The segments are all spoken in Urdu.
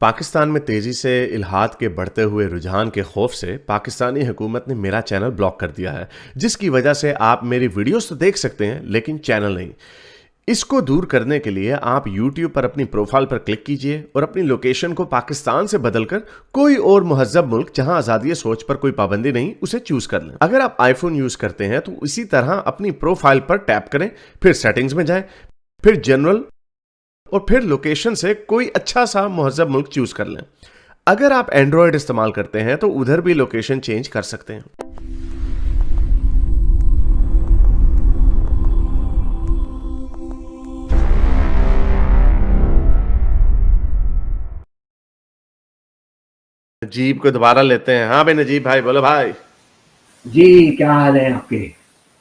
پاکستان میں تیزی سے الحاد کے بڑھتے ہوئے رجحان کے خوف سے پاکستانی حکومت نے میرا چینل بلاک کر دیا ہے، جس کی وجہ سے آپ میری ویڈیوز تو دیکھ سکتے ہیں لیکن چینل نہیں۔ اس کو دور کرنے کے لیے آپ یوٹیوب پر اپنی پروفائل پر کلک کیجئے اور اپنی لوکیشن کو پاکستان سے بدل کر کوئی اور مہذب ملک جہاں آزادی سوچ پر کوئی پابندی نہیں اسے چوز کر لیں۔ اگر آپ آئی فون یوز کرتے ہیں تو اسی طرح اپنی پروفائل پر ٹیپ کریں، پھر سیٹنگز میں جائیں، پھر جنرل اور پھر لوکیشن سے کوئی اچھا سا مہذب ملک چوز کر لیں۔ اگر آپ اینڈرائیڈ استعمال کرتے ہیں تو ادھر بھی لوکیشن چینج کر سکتے ہیں۔ نجیب کو دوبارہ لیتے ہیں۔ ہاں بھائی نجیب بھائی بولو بھائی۔ جی کیا حال ہے آپ کے؟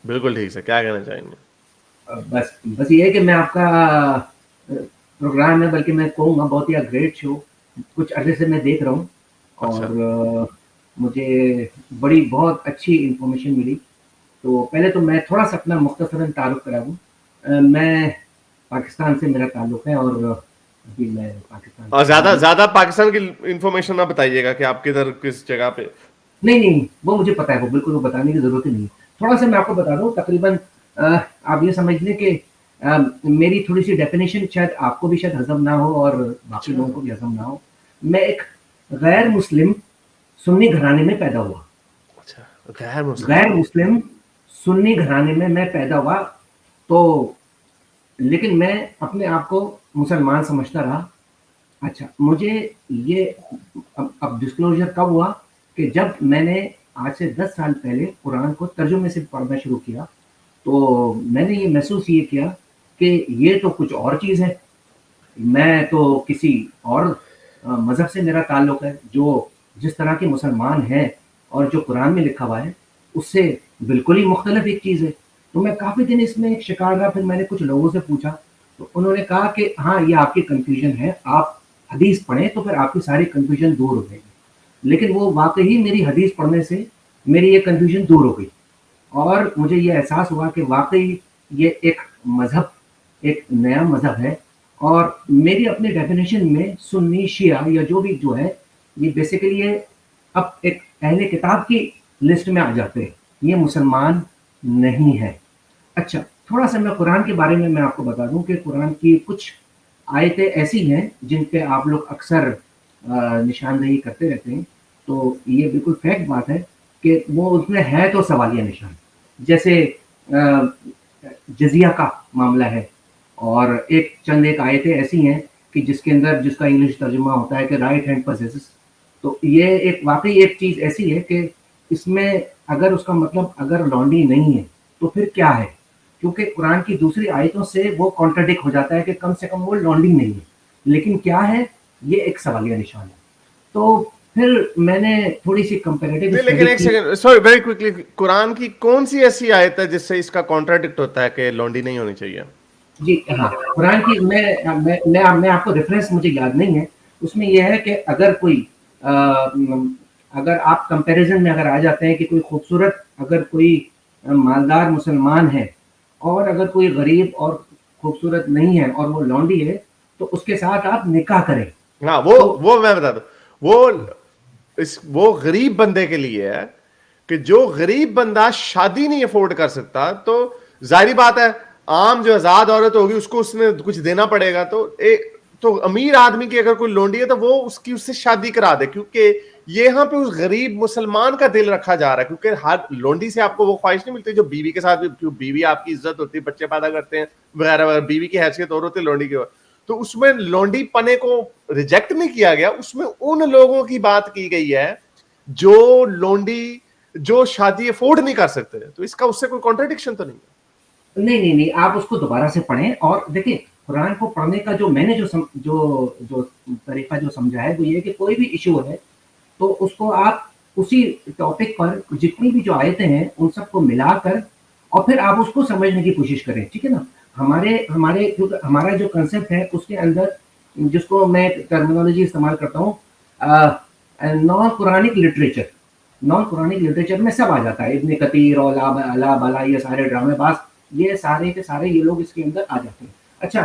بالکل ٹھیک سے، کیا کہنا چاہیں گے؟ بس یہ ہے کہ میں آپ کا پروگرام ہے، بلکہ میں کہوں گا بہت ہی گریٹ شو کچھ عرصے سے میں دیکھ رہا ہوں، اور مجھے بہت اچھی انفارمیشن ملی۔ تو پہلے تو میں تھوڑا سا اپنا مختصراً تعارف کرا دوں۔ میں پاکستان سے میرا تعلق ہے، اور ابھی میں پاکستان اور زیادہ پاکستان کی انفارمیشن نہ بتائیے گا کہ آپ کدھر کس جگہ پہ۔ نہیں وہ مجھے پتا ہے، وہ بالکل وہ بتانے کی ضرورت ہی نہیں ہے۔ تھوڑا سا میں آپ کو بتا دوں، تقریباً آپ یہ سمجھ لیں کہ میری تھوڑی سی ڈیفینیشن شاید آپ کو بھی شاید ہضم نہ ہو اور باقی لوگوں کو بھی ہضم نہ ہو۔ میں ایک غیر مسلم سنی گھرانے میں پیدا ہوا۔ غیر مسلم سنی گھرانے میں پیدا ہوا، تو لیکن میں اپنے آپ کو مسلمان سمجھتا رہا۔ اچھا، مجھے یہ اب ڈسکلوجر کب ہوا کہ جب میں نے آج سے 10 سال پہلے قرآن کو ترجمے سے پڑھنا شروع کیا، تو میں نے یہ محسوس یہ کیا کہ یہ تو کچھ اور چیز ہے، میں تو کسی اور مذہب سے میرا تعلق ہے، جو جس طرح کے مسلمان ہیں اور جو قرآن میں لکھا ہوا ہے اس سے بالکل ہی مختلف ایک چیز ہے۔ تو میں کافی دن اس میں ایک شکار رہا۔ پھر میں نے کچھ لوگوں سے پوچھا تو انہوں نے کہا کہ ہاں یہ آپ کی کنفیوژن ہے، آپ حدیث پڑھیں تو پھر آپ کی ساری کنفیوژن دور ہو جائے گی۔ لیکن وہ واقعی میری حدیث پڑھنے سے میری یہ کنفیوژن دور ہو گئی، اور مجھے یہ احساس ہوا کہ واقعی یہ ایک مذہب، ایک نیا مذہب ہے۔ اور میری اپنے ڈیفینیشن میں سنی شیعہ یا جو بھی جو ہے، یہ بیسیکلی یہ اب ایک اہل کتاب کی لسٹ میں آ جاتے ہیں، یہ مسلمان نہیں ہے۔ اچھا، تھوڑا سا میں قرآن کے بارے میں آپ کو بتا دوں کہ قرآن کی کچھ آیتیں ایسی ہیں جن پہ آپ لوگ اکثر نشاندہی کرتے رہتے ہیں، تو یہ بالکل فیکٹ بات ہے کہ وہ اس میں ہے تو سوالیہ نشان، جیسے جزیہ کا معاملہ ہے، اور ایک آیتیں ایسی ہیں کہ جس کے اندر جس کا انگلش ترجمہ ہوتا ہے کہ رائٹ ہینڈ پوزیسز۔ تو یہ ایک واقعی ایک چیز ایسی ہے کہ اس میں اگر اس کا مطلب اگر لانڈی نہیں ہے تو پھر کیا ہے، کیونکہ قرآن کی دوسری آیتوں سے وہ کانٹراڈکٹ ہو جاتا ہے کہ کم سے کم وہ لانڈی نہیں ہے، لیکن کیا ہے، یہ ایک سوالیہ نشان ہے۔ تو پھر میں نے تھوڑی سی کمپیریٹیو لیکن ایک سیکنڈ، سوری ویری کوئکلی، قرآن کی کون سی ایسی آیت ہے جس سے اس کا کانٹراڈکٹ ہوتا ہے کہ لانڈی نہیں ہونی چاہیے؟ جی ہاں، قرآن کی میں آپ کو ریفرنس مجھے یاد نہیں ہے، اس میں یہ ہے کہ اگر آپ کمپیریزن میں اگر آ جاتے ہیں کہ کوئی خوبصورت اگر کوئی مالدار مسلمان ہے اور اگر کوئی غریب اور خوبصورت نہیں ہے اور وہ لانڈی ہے، تو اس کے ساتھ آپ نکاح کریں۔ ہاں وہ میں بتا دوں، وہ غریب بندے کے لیے ہے کہ جو غریب بندہ شادی نہیں افورڈ کر سکتا، تو ظاہری بات ہے عام جو آزاد عورت ہوگی اس کو اس میں کچھ دینا پڑے گا، تو امیر آدمی کی اگر کوئی لونڈی ہے تو وہ اس سے شادی کرا دے، کیونکہ یہاں پہ اس غریب مسلمان کا دل رکھا جا رہا ہے، کیونکہ ہر لونڈی سے آپ کو وہ خواہش نہیں ملتی جو بیوی کے ساتھ، بیوی آپ کی عزت ہوتی ہے، بچے پیدا کرتے ہیں وغیرہ وغیرہ، بیوی کی حیثیت اور ہوتی ہے لونڈی کی، تو اس میں لونڈی پنے کو ریجیکٹ نہیں کیا گیا، اس میں ان لوگوں کی بات کی گئی ہے جو لونڈی جو شادی افورڈ نہیں کر سکتے، تو اس کا اس سے کوئی کانٹرڈکشن تو نہیں ہے۔ نہیں، آپ اس کو دوبارہ سے پڑھیں اور دیکھیں، قرآن کو پڑھنے کا جو میں نے جو طریقہ جو سمجھا ہے وہ یہ کہ کوئی بھی ایشو ہے تو اس کو آپ اسی ٹاپک پر جتنی بھی جو آیتیں ہیں ان سب کو ملا کر اور پھر آپ اس کو سمجھنے کی کوشش کریں، ٹھیک ہے نا۔ ہمارا جو کنسیپٹ ہے اس کے اندر، جس کو میں ٹرمینالوجی استعمال کرتا ہوں، نان قرآنک لٹریچر میں سب آ جاتا ہے، ابن کثیر اور بالا، یہ سارے ڈرامے باز، یہ سارے کے سارے یہ لوگ اس کے اندر آ جاتے ہیں۔ اچھا،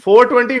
420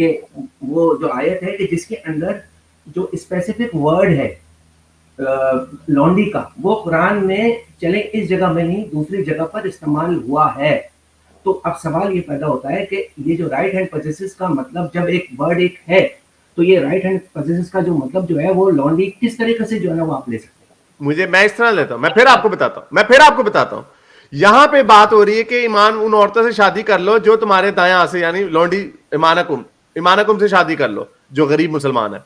کہ وہ جو آیت ہے کہ جس کے اندر جو اسپیسیفک ورڈ ہے لانڈی کا وہ قرآن میں چلے اس جگہ میں نہیں دوسری جگہ پر استعمال ہوا ہے. تو اب سوال یہ پیدا ہوتا ہے کہ یہ جو رائٹ ہینڈ پوزیسز کا مطلب جب ایک ورڈ ایک ہے تو یہ رائٹ ہینڈ پوزیسز کا جو مطلب جو ہے وہ لانڈی کس طریقے سے جو ہے وہ آپ لے سکتے ہیں؟ مجھے میں اس طرح لیتا ہوں, میں پھر آپ کو بتاتا ہوں. یہاں پہ بات ہو رہی ہے کہ ایمان ان عورتوں سے شادی کر لو جو تمہارے دایاں سے, یعنی لونڈی ایمانکم سے شادی کر لو جو غریب مسلمان ہے.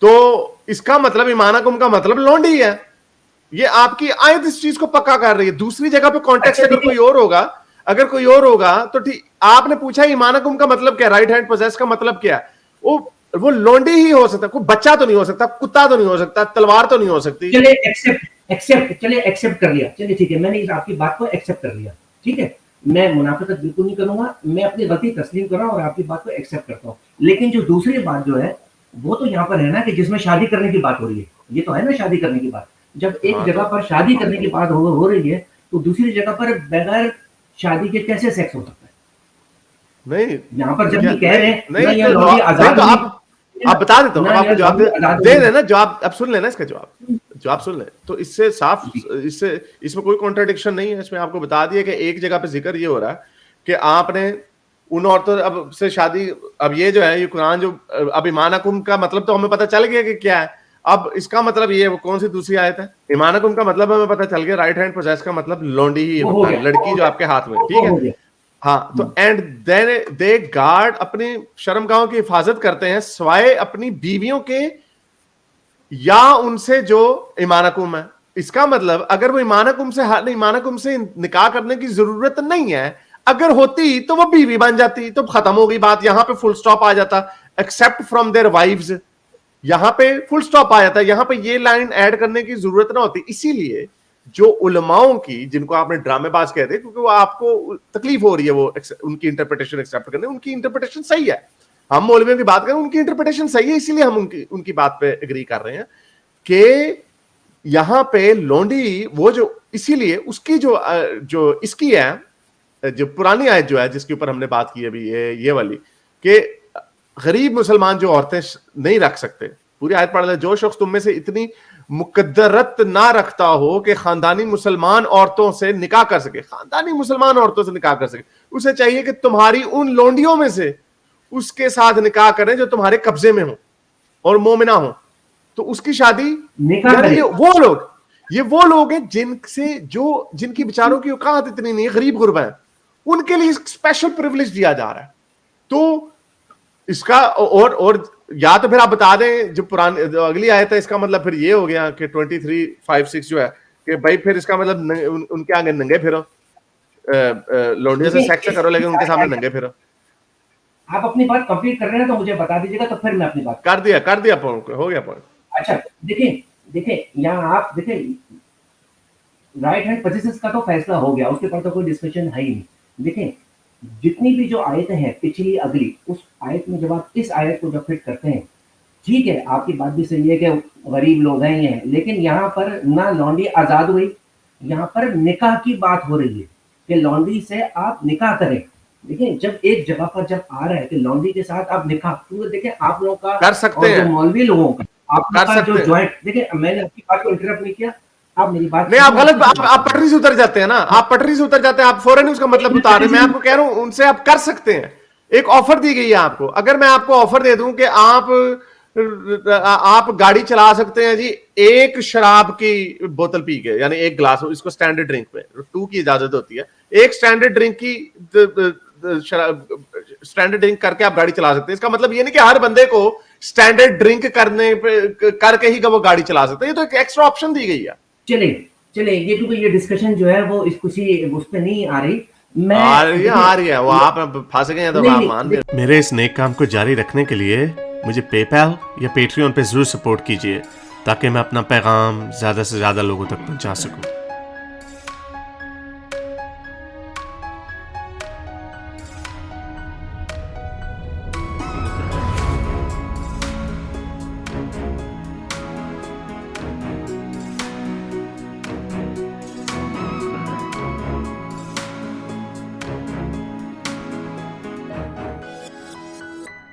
تو اس کا مطلب ایمانکم کا مطلب لونڈی ہے. یہ آپ کی آیت اس چیز کو پکا کر رہی ہے. دوسری جگہ پہ کانٹیکسٹ اگر کوئی اور ہوگا تو ٹھیک. آپ نے پوچھا ایمانکم کا مطلب کیا, رائٹ ہینڈ پوزیس کا مطلب کیا ہے, وہ لونڈی ہی ہو سکتا, کوئی بچہ تو نہیں ہو سکتا, کتا تو نہیں ہو سکتا, تلوار تو نہیں ہو سکتی. چلے ایکسپٹ کر لیا, چلے ٹھیک ہے, میں نے آپ کی بات کو ایکسپٹ کر لیا, ٹھیک ہے, میں منافقت بالکل نہیں کروں گا, میں اپنی غلطی تسلیم کر رہا ہوں اور آپ کی بات کو ایکسپٹ کرتا ہوں. لیکن جو دوسری بات جو ہے وہ تو یہاں پر ہے نا کہ جس میں شادی کرنے کی بات ہو رہی ہے, یہ تو ہے نا شادی کرنے کی بات. جب ایک جگہ پر شادی کرنے کی بات ہو رہی ہے تو دوسری جگہ پر بغیر شادی کے کیسے سیکس ہو سکتا ہے؟ نہیں, یہاں پر جب یہ کہہ رہے ہیں آپ بتا دیتا ہوں, آپ کو جواب دے دینا, جواب اب سن لینا, اس کا جواب سن لیں. تو اس سے صاف, اس میں کوئی کانٹراڈکشن نہیں ہے. اس میں آپ کو بتا دیا کہ ایک جگہ پہ ذکر یہ ہو رہا ہے کہ آپ نے ان عورتوں اب سے شادی, اب یہ جو ہے یہ قرآن جو اب ایمانکم کا مطلب تو ہمیں پتہ چل گیا کہ کیا ہے. اب اس کا مطلب یہ وہ کون سی دوسری آیت ہے, ایمانکم کا مطلب ہمیں پتہ چل گیا رائٹ ہینڈ پوزیس کا مطلب لونڈی ہی ہوتا ہے, لڑکی جو آپ کے ہاتھ میں, ٹھیک ہے. ہاں, تو اینڈ دین دے گارڈ, اپنی شرمگاہوں کی حفاظت کرتے ہیں سوائے اپنی بیویوں کے یا ان سے جو ایمانکم ہے. اس کا مطلب اگر وہ ایمانکم سے نکاح کرنے کی ضرورت نہیں ہے, اگر ہوتی تو وہ بیوی بن جاتی, تو ختم ہو گئی بات, یہاں پہ فل سٹاپ آ جاتا. ایکسپٹ فرام دیئر وائفز, یہاں پہ فل سٹاپ آ جاتا, یہاں پہ یہ لائن ایڈ کرنے کی ضرورت نہ ہوتی. اسی لیے جو علماؤں کی, جن کو آپ نے ڈرامے باز کہتے ہیں کیونکہ وہ آپ کو تکلیف ہو رہی ہے وہ ان کی انٹرپریٹیشن ایکسپٹ کرنے, ان کی انٹرپریٹیشن صحیح ہے. ہم مولویوں کی بات کریں, ان کی انٹرپریٹیشن صحیح ہے, اسی لیے ہم ان کی بات پہ اگری کر رہے ہیں کہ یہاں پہ لونڈی وہ جو, اسی لیے اس کی جو اس کی ہے, جو پرانی آیت جو ہے جس کے اوپر ہم نے بات کی ابھی یہ والی, کہ غریب مسلمان جو عورتیں نہیں رکھ سکتے, پوری آیت پڑھ لیں, جو شخص تم میں سے اتنی مقدرت نہ رکھتا ہو کہ خاندانی مسلمان عورتوں سے نکاح کر سکے, خاندانی مسلمان عورتوں سے نکاح کر سکے, اسے چاہیے کہ تمہاری ان لونڈیوں میں سے اس کے ساتھ نکاح کریں جو تمہارے قبضے میں ہوں اور مومنہ ہوں. تو اس کی شادی, یعنی یہ وہ لوگ ہیں جن کی بیچاروں کی اوقات اتنی نہیں, غریب غربا ہیں, ان کے لیے اسپیشل پریویلیج دیا جا رہا ہے. تو اس کا اور یا تو پھر آپ بتا دیں جو پرانی اگلی آیت ہے, اس کا مطلب پھر یہ ہو گیا کہ 23:5-6 جو ہے کہ بھائی پھر اس کا مطلب ان کے آگے ننگے پھرو, لونڈیوں سے سیکس کرو لیکن ان کے سامنے ننگے پھرو. آپ اپنی بات کمپلیٹ کر رہے ہیں تو مجھے بتا دیجیے گا, تو پھر میں اپنی بات کر دیا ہو گیا پوائنٹ. اچھا دیکھیں یہاں آپ دیکھیں رائٹ ہینڈ پوزیشنز کا تو فیصلہ ہو گیا, اس کے اوپر تو کوئی ڈسکشن ہے ہی نہیں. دیکھیں جتنی بھی جو آیتیں ہیں پچھلی اگلی, اس آیت میں جب آپ اس آیت کو جب فٹ کرتے ہیں, ٹھیک ہے آپ کی بات بھی صحیح ہے کہ غریب لوگ ہیں یہ ہیں, لیکن یہاں پر نہ لونڈی آزاد ہوئی, یہاں پر نکاح کی بات ہو رہی ہے کہ لونڈی سے آپ نکاح کریں. دیکھیں جب ایک جگہ پر جب آ رہا ہے کہ لونڈی کے ساتھ آپ نکاح, کیونکہ دیکھیں آپ لوگوں کا کر سکتے ہیں, مولوی لوگوں کا آپ کا جو جوائنٹ, دیکھیں میں نے آپ کی بات کو انٹرپٹ نہیں کیا, آپ میری بات نہیں, آپ غلط, آپ پٹری سے اتر جاتے ہیں نا, آپ پٹری سے اتر جاتے ہیں, آپ فوراً اس کا مطلب اتار رہے ہیں. میں آپ کو کہہ رہا ہوں ان سے آپ کر سکتے ہیں, ایک آفر دی گئی ہے آپ کو. اگر میں آپ کو آفر دے دوں کہ آپ گاڑی چلا سکتے ہیں جی ایک شراب کی بوتل پی کے, یعنی ایک گلاس, اس کو سٹینڈرڈ ڈرنک میں 2 کی اجازت ہوتی ہے, ایک سٹینڈرڈ ڈرنک کی سٹینڈرڈ ڈرنک کر کے آپ گاڑی چلا سکتے ہیں. اس کا مطلب یہ نہیں کہ ہر بندے کو سٹینڈرڈ ڈرنک کرنے کر کے ہی وہ گاڑی چلا سکتے ہیں, یہ تو ایک ایکسٹرا آپشن دی گئی ہے. چلے یہ کیونکہ یہ ڈسکشن جو ہے وہ اس پہ نہیں آ رہی, آ رہی ہے, وہ آپ پھنس گئے ہیں تو آپ مان لیں. میرے اس نیک کام کو جاری رکھنے کے لیے مجھے پے پیل یا پیٹریون پہ ضرور سپورٹ کیجیے تاکہ میں اپنا پیغام زیادہ سے زیادہ لوگوں تک پہنچا سکوں.